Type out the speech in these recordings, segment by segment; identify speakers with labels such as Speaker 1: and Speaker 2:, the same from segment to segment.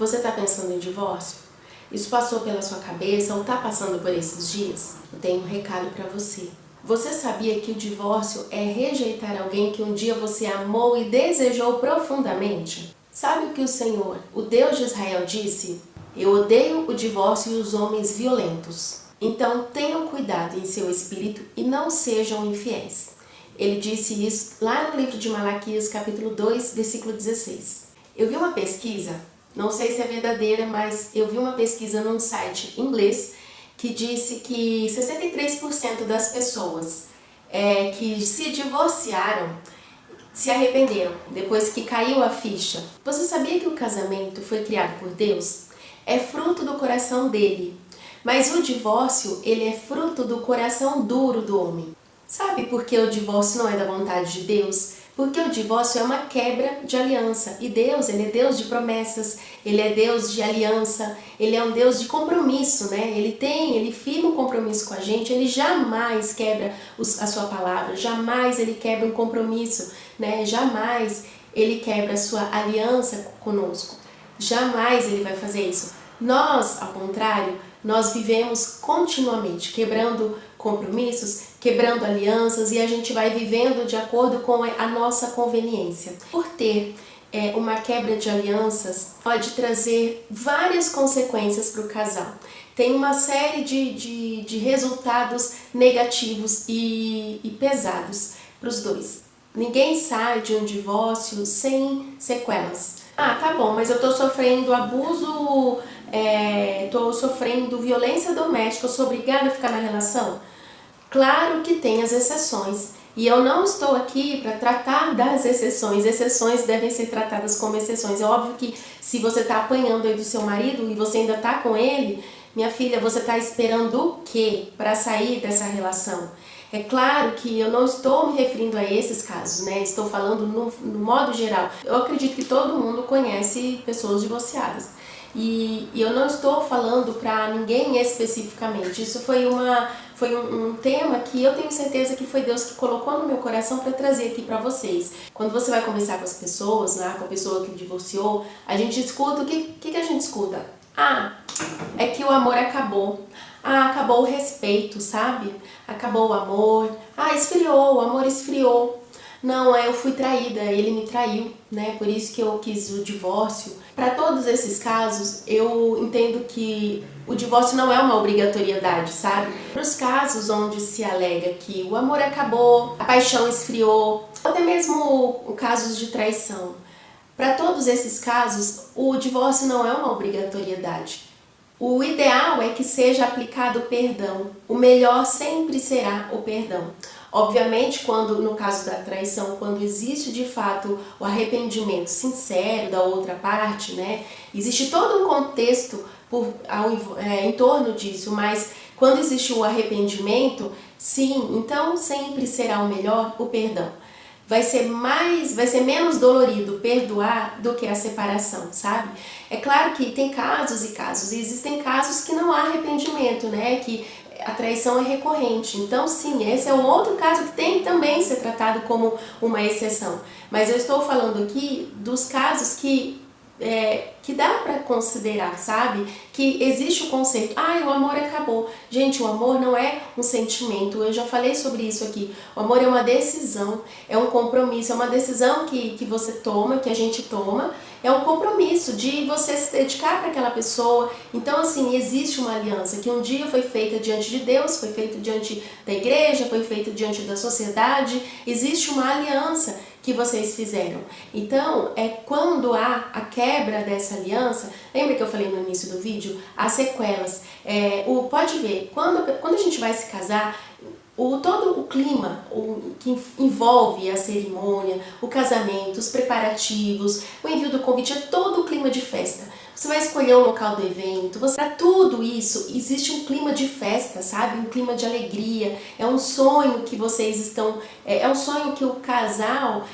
Speaker 1: Você está pensando em divórcio? Isso passou pela sua cabeça ou está passando por esses dias? Eu tenho um recado para você. Você sabia que o divórcio é rejeitar alguém que um dia você amou e desejou profundamente? Sabe o que o Senhor, o Deus de Israel, disse? Eu odeio o divórcio e os homens violentos. Então tenham cuidado em seu espírito e não sejam infiéis. Ele disse isso lá no livro de Malaquias, capítulo 2, versículo 16. Eu vi uma pesquisa, não sei se é verdadeira, mas eu vi uma pesquisa num site inglês que disse que 63% das pessoas que se divorciaram se arrependeram depois que caiu a ficha. Você sabia que o casamento foi criado por Deus? É fruto do coração dele. Mas o divórcio, ele é fruto do coração duro do homem. Sabe por que o divórcio não é da vontade de Deus? Porque o divórcio é uma quebra de aliança. E Deus, ele é Deus de promessas, ele é Deus de aliança, ele é um Deus de compromisso, né? Ele firma um compromisso com a gente, ele jamais quebra a sua palavra, jamais ele quebra um compromisso, né? Jamais ele quebra a sua aliança conosco. Jamais ele vai fazer isso. Nós, ao contrário, nós vivemos continuamente quebrando compromissos, quebrando alianças, e a gente vai vivendo de acordo com a nossa conveniência. Por ter uma quebra de alianças, pode trazer várias consequências para o casal. Tem uma série de resultados negativos e pesados para os dois. Ninguém sai de um divórcio sem sequelas. Ah, tá bom, mas eu tô sofrendo abuso, tô sofrendo violência doméstica, eu sou obrigada a ficar na relação? Claro que tem as exceções. E eu não estou aqui para tratar das exceções. Exceções devem ser tratadas como exceções. É óbvio que se você está apanhando aí do seu marido e você ainda está com ele, minha filha, você está esperando o quê para sair dessa relação? É claro que eu não estou me referindo a esses casos, né? Estou falando no modo geral. Eu acredito que todo mundo conhece pessoas divorciadas. E eu não estou falando para ninguém especificamente. Isso foi um tema que eu tenho certeza que foi Deus que colocou no meu coração para trazer aqui para vocês. Quando você vai conversar com as pessoas, né, com a pessoa que divorciou, a gente escuta, o que a gente escuta? Ah, é que o amor acabou. Ah, acabou o respeito, sabe? Acabou o amor. Ah, esfriou, o amor esfriou. Não, eu fui traída, ele me traiu, né? Por isso que eu quis o divórcio. Para todos esses casos, eu entendo que o divórcio não é uma obrigatoriedade, sabe? Para os casos onde se alega que o amor acabou, a paixão esfriou, até mesmo casos de traição. Para todos esses casos, o divórcio não é uma obrigatoriedade. O ideal é que seja aplicado o perdão. O melhor sempre será o perdão. Obviamente, quando no caso da traição, quando existe de fato o arrependimento sincero da outra parte, né? Existe todo um contexto em torno disso, mas quando existe o arrependimento, sim, então sempre será o melhor o perdão. Vai ser menos dolorido perdoar do que a separação, sabe? É claro que tem casos e casos, e existem casos que não há arrependimento, né? Que a traição é recorrente. Então, sim, esse é um outro caso que tem que também ser tratado como uma exceção. Mas eu estou falando aqui dos casos que dá para considerar, sabe? Que existe o conceito, o amor acabou. Gente, o amor não é um sentimento, eu já falei sobre isso aqui. O amor é uma decisão, é um compromisso, é uma decisão que você toma, que a gente toma, é um compromisso de você se dedicar para aquela pessoa. Então, assim, existe uma aliança que um dia foi feita diante de Deus, foi feita diante da igreja, foi feita diante da sociedade, existe uma aliança que vocês fizeram. Então, quando há a quebra dessa aliança, lembra que eu falei no início do vídeo? As sequelas. Pode ver, quando a gente vai se casar, todo o clima que envolve a cerimônia, o casamento, os preparativos, o envio do convite, é todo o clima de festa. Você vai escolher o local do evento, para tudo isso existe um clima de festa, sabe? Um clima de alegria, é um sonho que vocês estão, é um sonho que o casal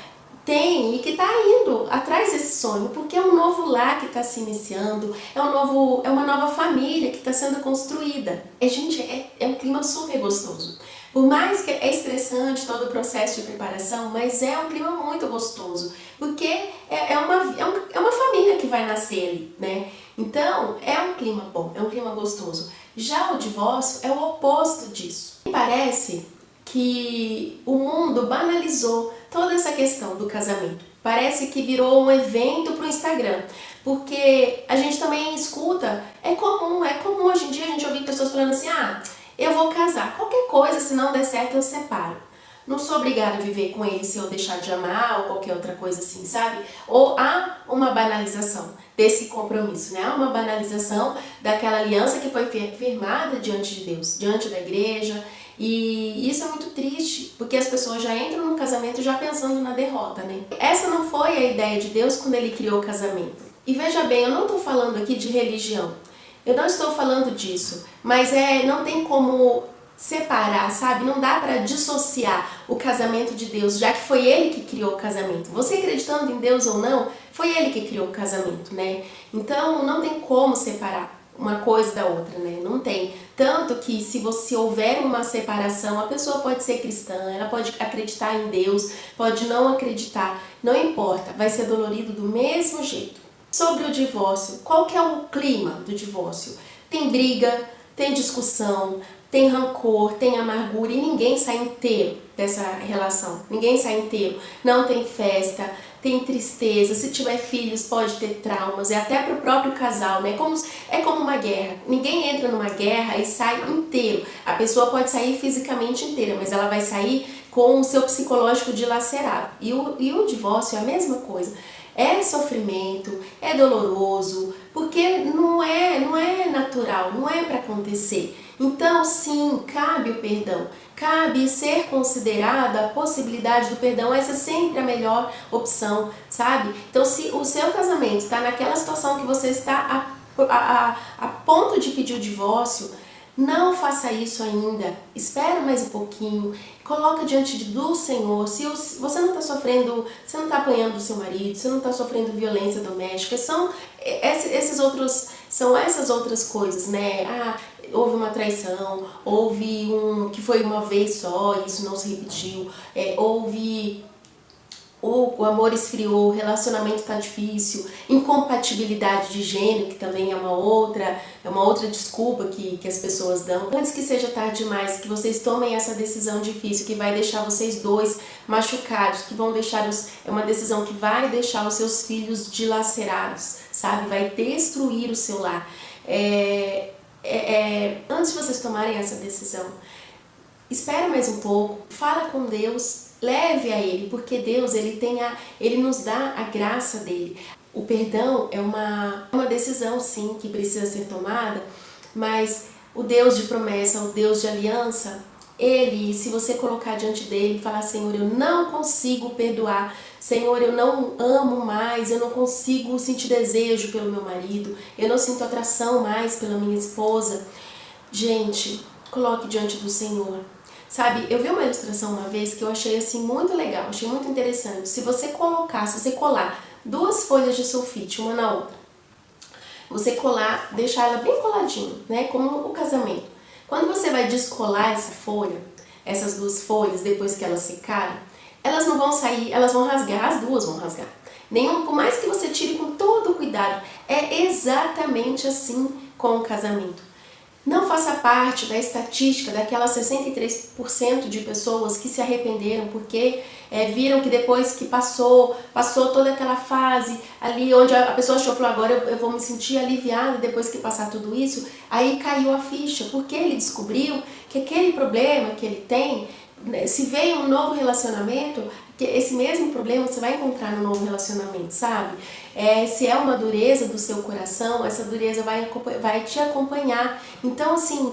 Speaker 1: tem e que está indo atrás desse sonho, porque é um novo lar que está se iniciando, é uma nova família que está sendo construída. Gente, é um clima super gostoso. Por mais que é estressante todo o processo de preparação, mas é um clima muito gostoso, porque é uma família que vai nascer ali, né? Então, é um clima bom, é um clima gostoso. Já o divórcio é o oposto disso. Parece que o mundo banalizou toda essa questão do casamento. Parece que virou um evento para o Instagram, porque a gente também escuta, é comum hoje em dia a gente ouvir pessoas falando assim, eu vou casar, qualquer coisa, se não der certo eu separo. Não sou obrigada a viver com ele se eu deixar de amar ou qualquer outra coisa assim, sabe? Ou há uma banalização desse compromisso, né? Há uma banalização daquela aliança que foi firmada diante de Deus, diante da igreja. E isso é muito triste, porque as pessoas já entram no casamento já pensando na derrota, né? Essa não foi a ideia de Deus quando ele criou o casamento. E veja bem, eu não estou falando aqui de religião. Eu não estou falando disso, mas não tem como separar, sabe? Não dá para dissociar o casamento de Deus, já que foi ele que criou o casamento. Você acreditando em Deus ou não, foi ele que criou o casamento, né? Então não tem como separar uma coisa da outra, né? Não tem. Tanto que se houver uma separação, a pessoa pode ser cristã, ela pode acreditar em Deus, pode não acreditar, não importa, vai ser dolorido do mesmo jeito. Sobre o divórcio, qual que é o clima do divórcio? Tem briga, tem discussão, tem rancor, tem amargura e ninguém sai inteiro dessa relação. Ninguém sai inteiro. Não tem festa, tem tristeza. Se tiver filhos, pode ter traumas. É até para o próprio casal, né? É como uma guerra. Ninguém entra numa guerra e sai inteiro. A pessoa pode sair fisicamente inteira, mas ela vai sair com o seu psicológico dilacerado. E o divórcio é a mesma coisa. É sofrimento, é doloroso, porque não é natural, não é para acontecer. Então, sim, cabe o perdão, cabe ser considerada a possibilidade do perdão, essa é sempre a melhor opção, sabe? Então, se o seu casamento está naquela situação que você está a ponto de pedir o divórcio, não faça isso ainda, espera mais um pouquinho, coloca diante do Senhor. Se você não está sofrendo, você não está apanhando do seu marido, você não está sofrendo violência doméstica, são essas outras coisas, né? Houve uma traição, houve que foi uma vez só, isso não se repetiu, o amor esfriou, o relacionamento está difícil, incompatibilidade de gênero, que também é uma outra desculpa que as pessoas dão. Antes que seja tarde demais, que vocês tomem essa decisão difícil, que vai deixar vocês dois machucados, que vão deixar é uma decisão que vai deixar os seus filhos dilacerados, sabe? Vai destruir o seu lar. Antes de vocês tomarem essa decisão, espera mais um pouco, fala com Deus, leve a Ele, porque Deus Ele nos dá a graça dele. O perdão é uma decisão, sim, que precisa ser tomada, mas o Deus de promessa, o Deus de aliança, Ele, se você colocar diante dele e falar, Senhor, eu não consigo perdoar, Senhor, eu não amo mais, eu não consigo sentir desejo pelo meu marido, eu não sinto atração mais pela minha esposa. Gente, coloque diante do Senhor. Sabe, eu vi uma ilustração uma vez que eu achei assim muito legal, achei muito interessante. Se você colar duas folhas de sulfite uma na outra, você colar, deixar ela bem coladinha, né, como o casamento. Quando você vai descolar essas duas folhas, depois que elas secarem, elas não vão sair, elas vão rasgar, as duas vão rasgar. Por mais que você tire com todo cuidado, é exatamente assim com o casamento. Não faça parte da estatística daquelas 63% de pessoas que se arrependeram porque viram que depois que passou toda aquela fase ali onde a pessoa achou, falou, agora eu vou me sentir aliviada depois que passar tudo isso, aí caiu a ficha, porque ele descobriu que aquele problema que ele tem, se veio um novo relacionamento, que esse mesmo problema você vai encontrar no novo relacionamento, sabe? Se é uma dureza do seu coração, essa dureza vai te acompanhar. Então, assim,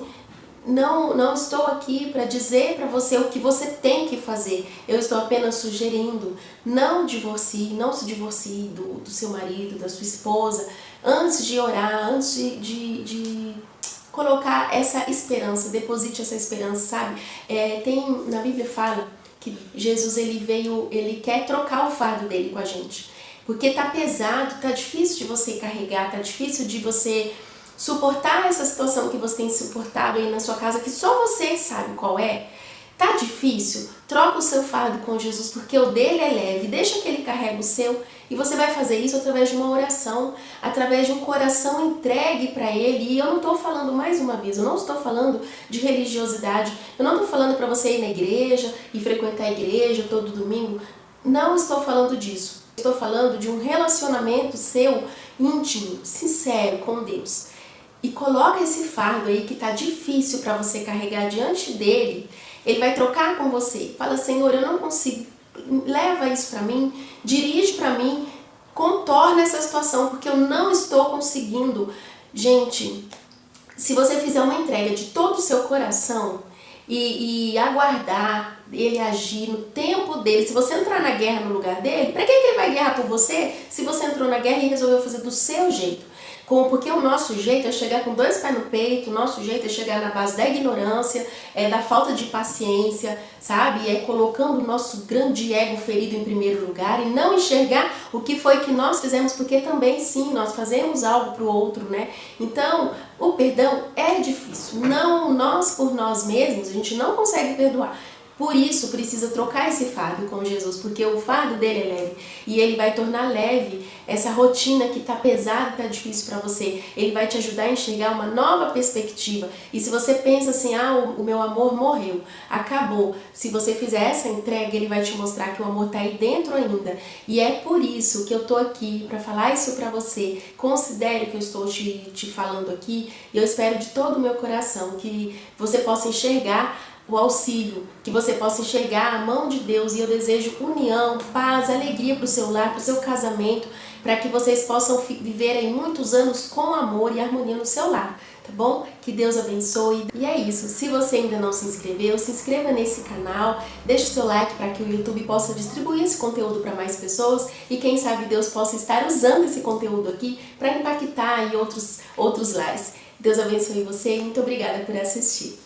Speaker 1: não estou aqui para dizer para você o que você tem que fazer. Eu estou apenas sugerindo, não se divorcie do seu marido, da sua esposa, antes de orar, antes de colocar essa esperança, deposite essa esperança, sabe? Na Bíblia fala que Jesus ele quer trocar o fardo dele com a gente, porque tá pesado, tá difícil de você carregar, tá difícil de você suportar essa situação que você tem suportado aí na sua casa, que só você sabe qual é. Tá difícil? Troca o seu fardo com Jesus, porque o dele é leve. Deixa que ele carregue o seu. E você vai fazer isso através de uma oração, através de um coração entregue para ele. E eu não estou falando, mais uma vez, eu não estou falando de religiosidade. Eu não estou falando para você ir na igreja e frequentar a igreja todo domingo. Não estou falando disso. Estou falando de um relacionamento seu íntimo, sincero com Deus. E coloca esse fardo aí que tá difícil para você carregar diante dele. Ele vai trocar com você. Fala, Senhor, eu não consigo. Leva isso para mim, dirige para mim, contorna essa situação, porque eu não estou conseguindo. Gente, se você fizer uma entrega de todo o seu coração e aguardar ele agir no tempo dele, se você entrar na guerra no lugar dele, para que ele vai guerrear por você se você entrou na guerra e resolveu fazer do seu jeito? Porque o nosso jeito é chegar com 2 pés no peito, o nosso jeito é chegar na base da ignorância, da falta de paciência, sabe? É colocando o nosso grande ego ferido em primeiro lugar e não enxergar o que foi que nós fizemos, porque também sim, nós fazemos algo para o outro, né? Então, o perdão é difícil. Não, nós por nós mesmos, a gente não consegue perdoar. Por isso, precisa trocar esse fardo com Jesus, porque o fardo dele é leve e ele vai tornar leve essa rotina que está pesada, está difícil para você. Ele vai te ajudar a enxergar uma nova perspectiva. E se você pensa assim, o meu amor morreu, acabou. Se você fizer essa entrega, ele vai te mostrar que o amor está aí dentro ainda. E é por isso que eu tô aqui para falar isso para você. Considere que eu estou te falando aqui e eu espero de todo o meu coração que você possa enxergar o auxílio, que você possa enxergar a mão de Deus, e eu desejo união, paz, alegria para o seu lar, para o seu casamento, para que vocês possam viver aí muitos anos com amor e harmonia no seu lar, tá bom? Que Deus abençoe. E é isso, se você ainda não se inscreveu, se inscreva nesse canal, deixe o seu like para que o YouTube possa distribuir esse conteúdo para mais pessoas e quem sabe Deus possa estar usando esse conteúdo aqui para impactar aí outros lares. Deus abençoe você e muito obrigada por assistir.